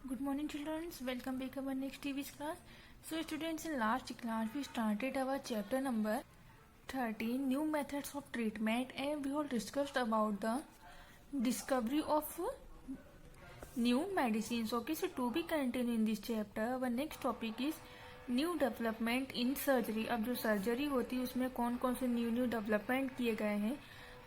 Good morning, children. Welcome back to our next TV's class. So, students, in last class we started our chapter number 13, new methods of treatment, and we all discussed about the discovery of new medicines. Okay, so to be continued in this chapter, our next topic is new development in surgery. अब जो surgery होती है उसमें कौन कौन से new development किए गए हैं.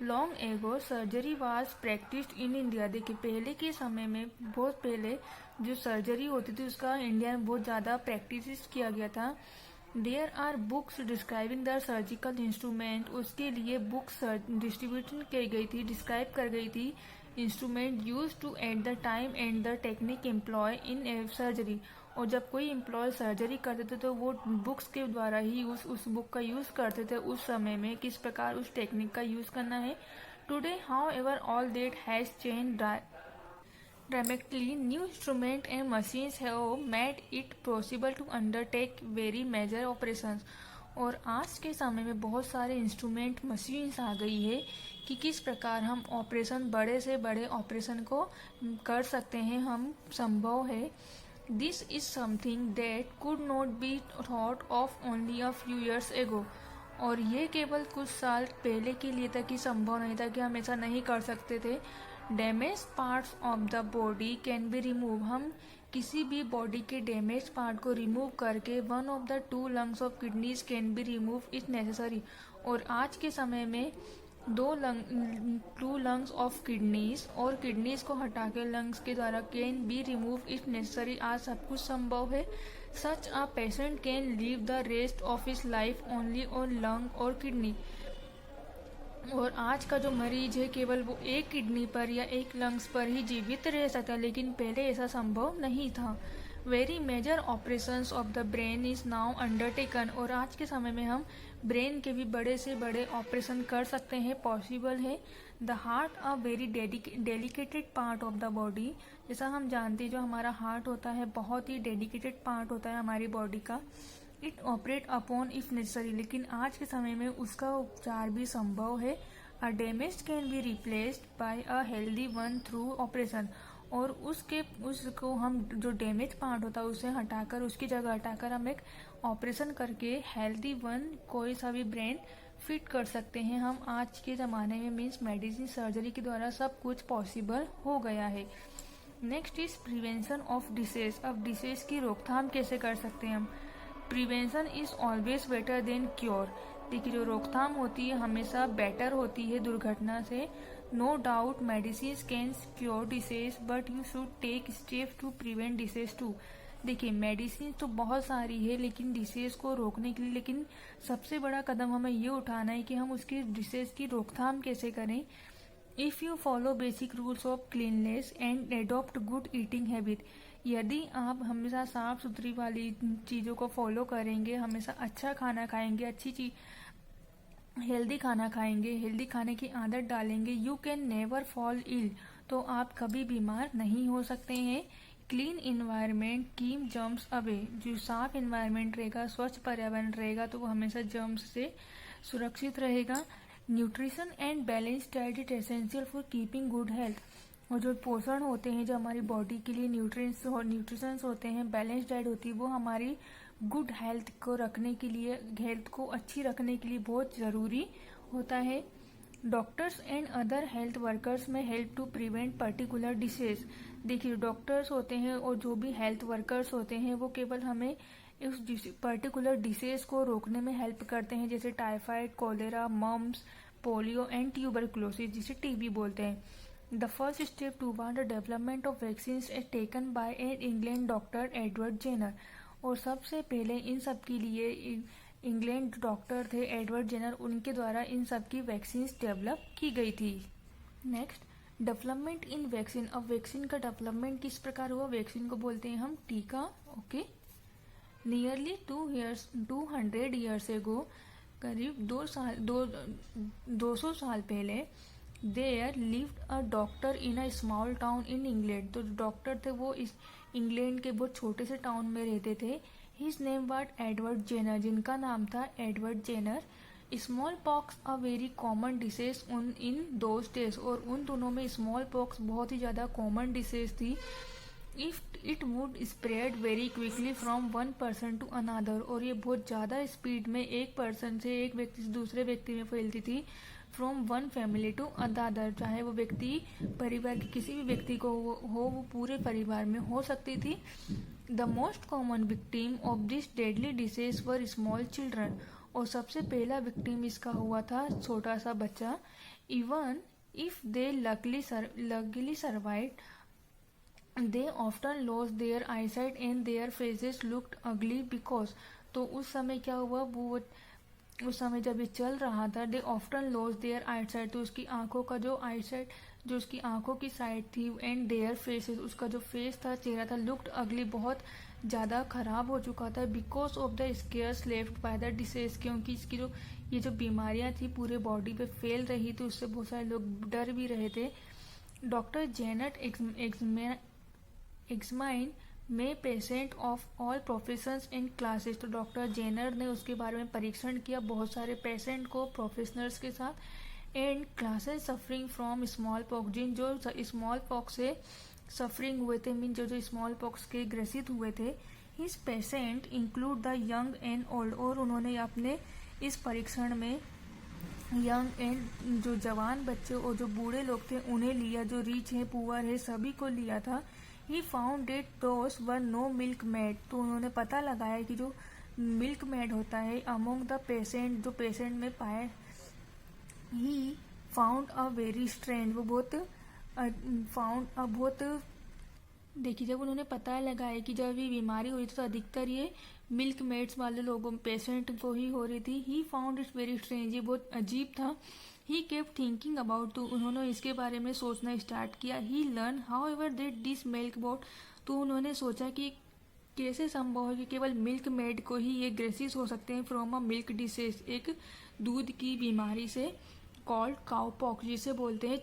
Long ago surgery was practised in India. देखिए पहले के समय में बहुत पहले जो सर्जरी होती थी उसका इंडिया में बहुत ज़्यादा प्रैक्टिस किया गया था. There are books describing the surgical instrument. उसके लिए बुक्स डिस्ट्रीब्यूट की गई थी, डिस्क्राइब कर गई थी instrument use to at the time and the technique employ in surgery. और जब कोई एम्प्लॉय सर्जरी करते थे तो वो बुक्स के द्वारा ही उस बुक का यूज़ करते थे उस समय में किस प्रकार उस टेक्निक का यूज़ करना है. Today how ever all that has change dramatically. New instruments and machines have made it possible to undertake very major operations. और आज के समय में बहुत सारे इंस्ट्रूमेंट मशीन्स आ गई है कि किस प्रकार हम ऑपरेशन बड़े से बड़े ऑपरेशन को कर सकते हैं, हम संभव है. This is something that could not be thought of only a few years ago. और ये केवल कुछ साल पहले के लिए तक ही संभव नहीं था कि हम ऐसा नहीं कर सकते थे. Damage parts of the body can be remove. हम किसी भी बॉडी के डैमेज पार्ट को रिमूव करके one of the two lungs of kidneys can be remove if necessary. और आज के समय में टू लंग्स ऑफ किडनीज और किडनीज को हटा के लंग्स के द्वारा can be remove if necessary. आज सब कुछ संभव है. Such a patient can leave the rest of his life only on lung और किडनी. और आज का जो मरीज है केवल वो एक किडनी पर या एक लंग्स पर ही जीवित रह सकता है, लेकिन पहले ऐसा संभव नहीं था. Very major operations of the brain is now undertaken. और आज के समय में हम ब्रेन के भी बड़े से बड़े ऑपरेशन कर सकते हैं, पॉसिबल है. The heart a very delicated part of the body. जैसा हम जानते हैं जो हमारा हार्ट होता है बहुत ही डेडिकेटेड पार्ट होता है हमारी बॉडी का. It operate upon if necessary. लेकिन आज के समय में उसका उपचार भी संभव है. A damage can be replaced by a healthy one through operation. और उसको हम जो डैमेज पार्ट होता है उसे हटाकर उसकी जगह हटाकर हम एक ऑपरेशन करके हेल्दी वन कोई सा भी ब्रेन फिट कर सकते हैं हम आज के ज़माने में. मीन्स मेडिसिन सर्जरी के द्वारा सब कुछ पॉसिबल हो गया है. Next is prevention of disease. अब डिसीज की रोकथाम कैसे कर सकते हैं हम. Prevention is always better than cure. देखिए जो रोकथाम होती है हमेशा बेटर होती है दुर्घटना से. No doubt medicine can cure disease but you should take step to prevent disease too. देखिए मेडिसिन तो बहुत सारी है लेकिन डिसीज को रोकने के लिए, लेकिन सबसे बड़ा कदम हमें ये उठाना है कि हम उसकी डिसीज की रोकथाम कैसे करें. If you follow basic rules of cleanness and adopt good eating habit. यदि आप हमेशा साफ सुथरी वाली चीज़ों को फॉलो करेंगे, हमेशा अच्छा खाना खाएंगे, अच्छी चीज हेल्दी खाना खाएंगे, हेल्दी खाने की आदत डालेंगे, you can never fall ill. तो आप कभी बीमार नहीं हो सकते हैं. Clean environment keep germs away. जो साफ इन्वायरमेंट रहेगा, स्वच्छ पर्यावरण रहेगा तो वो हमेशा जर्म्स से सुरक्षित रहेगा. Nutrition and balance diet is essential for keeping good health. और जो पोषण होते हैं जो हमारी बॉडी के लिए न्यूट्रिशंस होते हैं, बैलेंस डाइट होती है, वो हमारी गुड हेल्थ को रखने के लिए, हेल्थ को अच्छी रखने के लिए बहुत ज़रूरी होता है. Doctors and other health workers में help to prevent particular disease. देखिए डॉक्टर्स होते हैं और जो भी हेल्थ वर्कर्स होते हैं वो केवल हमें उस पर्टिकुलर डिसीज को रोकने में हेल्प करते हैं, जैसे typhoid, cholera, mumps, polio and tuberculosis जिसे टीबी बोलते हैं. The first step toward the development of vaccines is taken by an England doctor Edward Jenner. और सबसे पहले इन सब के लिए इंग्लैंड डॉक्टर थे एडवर्ड जेनर, उनके द्वारा इन सब की वैक्सीन्स डेवलप की गई थी. Next development in vaccine. अब वैक्सीन का डेवलपमेंट किस प्रकार हुआ. वैक्सीन को बोलते हैं हम टीका. ओके. नियरली 200 ईयर्स एगो, करीब 200 साल पहले, there lived a doctor in a small town in England. तो डॉक्टर थे वो इस इंग्लैंड के बहुत छोटे से टाउन में रहते थे. His name was Edward Jenner, जिनका नाम था Edward Jenner. Small pox a very common disease in those days. और उन दोनों में स्मॉल पॉक्स बहुत ही ज़्यादा कॉमन डिसीज थी. If it would spread very quickly from one person to another, और ये बहुत ज़्यादा स्पीड में एक पर्सन से, एक व्यक्ति से दूसरे व्यक्ति में फैलती थी। From one family to another, चाहे वो व्यक्ति परिवार के किसी भी व्यक्ति को हो वो पूरे परिवार में हो सकती थी। The most common victim of this deadly disease were small children, और सबसे पहला विक्टिम इसका हुआ था छोटा सा बच्चा। Even if they luckily survived, they often lost their eyesight and their faces looked ugly because, तो उस समय क्या हुआ, वो उस समय जब ये चल रहा था, they often lost their eyesight, तो उसकी आंखों का जो eyesight, जो उसकी आंखों की साइड थी, and their faces, उसका जो फेस था, चेहरा था, looked ugly, बहुत ज़्यादा खराब हो चुका था, because of the scars left by the disease, क्योंकि इसकी जो ये जो बीमारियां थी पूरे बॉडी पे फैल रही थी, उससे बहुत सारे लोग डर भी रहे थे। डॉक्टर जेनेट एग्जामाइन में patient of all professions and classes, तो डॉक्टर जेनर ने उसके बारे में परीक्षण किया बहुत सारे पेशेंट को प्रोफेशनल्स के साथ। And classes suffering from small pox, जिन जो स्मॉल पॉक्स से सफरिंग हुए थे, मीन जो स्मॉल पॉक्स के ग्रसित हुए थे। His patient include the young and old, और उन्होंने अपने इस परीक्षण में यंग एंड जो जवान बच्चे और जो बूढ़े लोग थे उन्हें लिया, जो रिच है पुअर है सभी को लिया था। He found that those were no milk maid, तो उन्होंने पता लगाया कि जो मिल्क मेड होता है अमोंग द पेशेंट, जो पेशेंट में पाए। He found a very strange, वो बहुत देखिए, जब उन्होंने पता लगाया कि जब ये बीमारी हुई तो अधिकतर ये मिल्क मेड्स वाले लोगों पेशेंट को ही हो रही थी। He found it very strange, ये बहुत अजीब था। ही केप्ट थिंकिंग अबाउट, तो उन्होंने इसके बारे में सोचना स्टार्ट किया। He learn how ever did this milk boat, तो उन्होंने सोचा कि कैसे संभव है कि केवल मिल्क मेड को ही ये ग्रेसिस हो सकते हैं फ्रॉम अ मिल्क डिसीज, एक दूध की बीमारी से, कॉल्ड काउ पॉक्स, जिसे बोलते हैं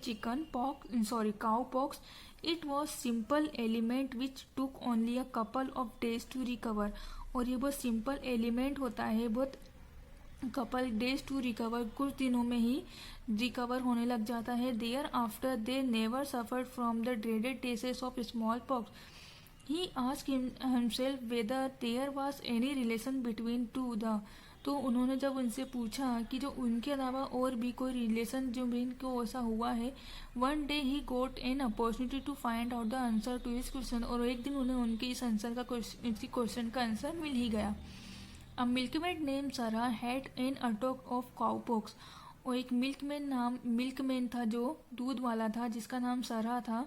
cow pox. It was simple ailment which took only a couple of days to recover, और ये बहुत सिंपल एलिमेंट होता है, बहुत कपल डेज टू रिकवर, कुछ दिनों में ही रिकवर होने लग जाता है। Thereafter they never suffered from the dreaded cases of small pox. He asked himself whether there was any relation between two the, तो उन्होंने जब उनसे पूछा कि जो उनके अलावा और भी कोई रिलेशन जो भी इनको ऐसा हुआ है। One day he got an opportunity to find out the answer to his question, और एक दिन उन्हें उनके इस क्वेश्चन का आंसर मिल ही गया। अ मिल्कमेड नेम सरा had an attack of cowpox, और एक मिल्कमैन था जो दूध वाला था जिसका नाम सरा था।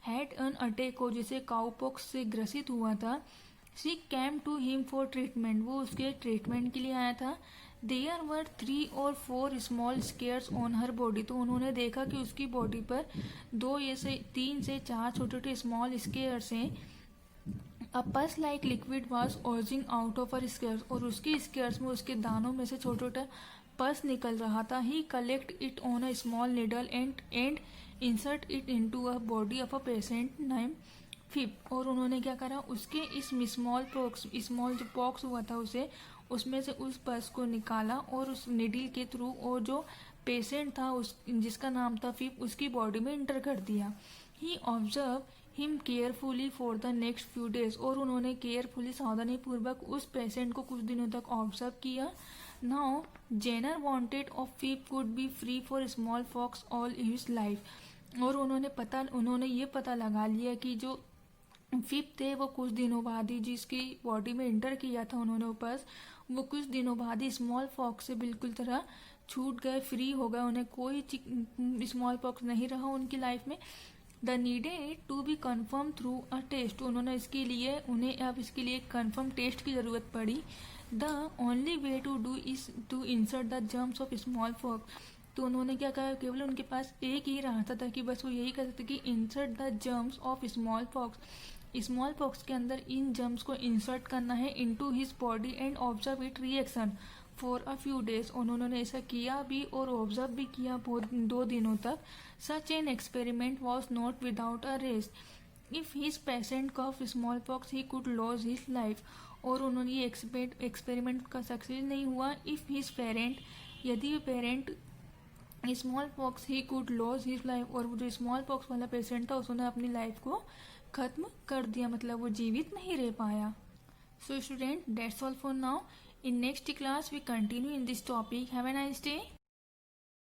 हैड एन अटैक, और जिसे काउपॉक्स से ग्रसित हुआ था। She came to him for treatment, वो उसके ट्रीटमेंट के लिए आया था। There were 3 or 4 small scars on her body, तो उन्होंने देखा कि उसकी बॉडी पर 3 से 4 छोटे छोटे स्मॉल स्केयर्स हैं। A pus like liquid was oozing out of her scars, और उसके स्केयर्स में उसके दानों में से छोटा छोटा पस निकल रहा था। He collect it on a small needle and insert it into a body of a patient name Phipps, और उन्होंने क्या करा, उसके इस स्मॉल जो पॉक्स हुआ था उसमें से उस पस को निकाला और उस निडल के थ्रू, और जो पेशेंट था जिसका नाम था फिप, उसकी बॉडी में इंटर कर दिया। He observe him carefully for the next few days, और उन्होंने केयरफुली सावधानी पूर्वक उस पेशेंट को कुछ दिनों तक ऑब्जर्व किया। Now Jenner wanted of Phipps could be free for small pox all his life, और उन्होंने ये पता लगा लिया कि जो फिप थे वो कुछ दिनों बाद ही जिसकी बॉडी में इंटर किया था उन्होंने वापस, वो कुछ दिनों बाद ही स्मॉल पॉक्स से बिल्कुल तरह छूट गए, फ्री हो गए, उन्हें कोई स्मॉल पॉक्स नहीं रहा उनकी लाइफ में। The needed to be confirm through a test, उन्हें इसके लिए कन्फर्म टेस्ट की ज़रूरत पड़ी। The only way to do is to insert the germs of small pox, तो उन्होंने क्या कहा, केवल उनके पास एक ही रास्ता था कि बस वो यही कर सकते कि insert the germs of small pox, small pox के अंदर इन जर्म्स को इंसर्ट करना है into his body and observe it reaction for a few days, उन्होंने ऐसा किया भी और ऑब्जर्व भी किया 2 दिनों तक। Such an experiment was not without a risk, if his patient caught small pox he could lose his life, और उन्होंने ये एक्सपेरिमेंट का सक्सेस नहीं हुआ। इफ हिज पेरेंट, यदि parent small pox he could lose his life, और वो जो स्मॉल पॉक्स वाला पेशेंट था उसने अपनी लाइफ को खत्म कर दिया, मतलब वो जीवित नहीं रह पाया। So student, that's all for now. In next class we continue in this topic. Have a nice day.